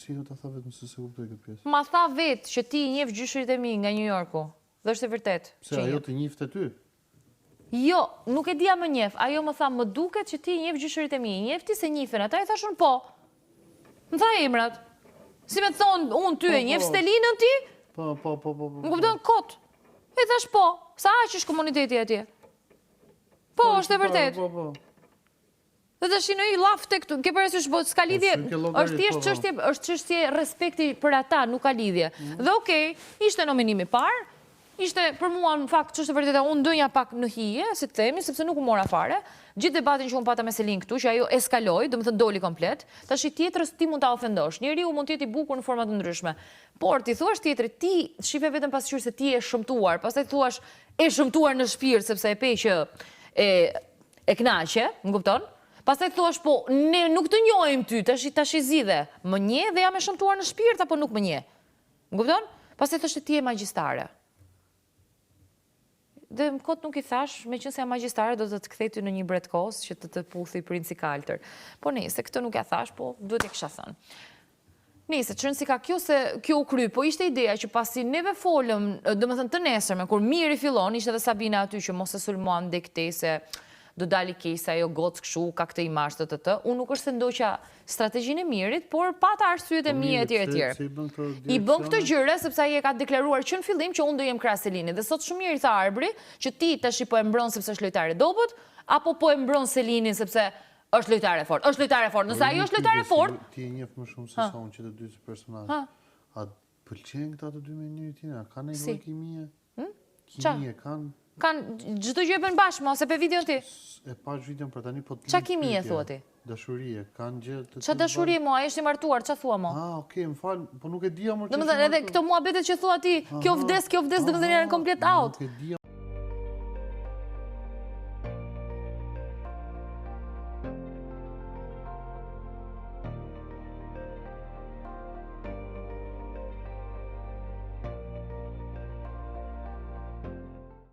Si do ta tha vetëm se kuptoj këtë pjesë. Ma tha vetë që ti i njeh gjyshërit e mi nga New Yorku. Dhe është e vërtet. Se ajo të njifte ty? Jo, nuk e dija më njeh. Ajo më tha, më duket që ti i njeh gjyshërit e mi. I njeh ti se njihen ata? I thashun po. Më tha emrat. Si me thonë, unë ty e njeh Stelinën ti? Po. Më kupton kot. I thash po. Sa aq është komuniteti atje? Po, është e vërtet. Po. Dhe të shino i laf të këtu, ke parasysh, s'ka lidhje, është thjesht çështje respekti për ata, nuk ka lidhje. Dhe okej, ishte nominimi parë, ishte për mua në fakt ç'është e vërtetë, unë ndonja pak në hije, si të themi, sepse nuk u mora fare. Gjithë debatin që unë pata me Selin këtu, që ajo eskaloi, domethënë doli komplet, tash i tjetrës ti mund ta ofendosh. Njeriu mund të jetë i bukur në forma të ndryshme. Por ti thuash tjetrit, ti shife vetëm pasqyrë se ti je shëmtuar, pastaj thuash e shëmtuar në shpirt sepse e pe që e kënaqe, më kupton? Pastaj thuash po, ne nuk të njohim ty, tash i zgjidhe. Më nje dhe jam e shëmtuar në shpirt apo nuk më nje? Më kupton? Pastaj thoshte ti je magjistare. Dhe më kot nuk i thash, meqense jam magjistare do të të kthej ty në një bretkos që të puthi princi kaltër. Po nëse këtë nuk ja thash, po duhet e kisha thënë. Nëse çrën si ka kjo se kjo u kry, po ishte ideja që pasi neve folëm, domethënë të nesërme kur miri fillon, ishte edhe Sabina aty që mos e sulmuam ndej këtej se do dali kesa, ajo gocë kështu, ka këtë imazh të. Unë nuk është se ndoqa strategjinë e Mirit, por pata arsyet e mia etj. I bën këtë gjëra sepse ai e ka deklaruar që në fillim që unë do jem krah Selinit. Dhe sot shumë mirë tha Arbri që ti tash po e mbron sepse është lojtare dobët, apo po e mbron Selinin sepse është lojtare fort. Është lojtare fort. Nëse ai është lojtare fort, ti e njeh më shumë se sa unë që të dy personazhe. A pëlqejnë këta të dy me njëri tjetrin? A kanë një kimie? Kimie kanë? Kanë çdo gjë bën bashkë, ose pe videon ti? E pa videon për tani po. Ç'a kimie thua ti? Dashurie, kanë gjë të. Ç'a dashurie mo, ai është i martuar, ç'a thua mo? Okej, më fal, po nuk e dija më. Domethënë edhe këto muhabetet që thua ti, kjo vdes, domethënë janë komplet out.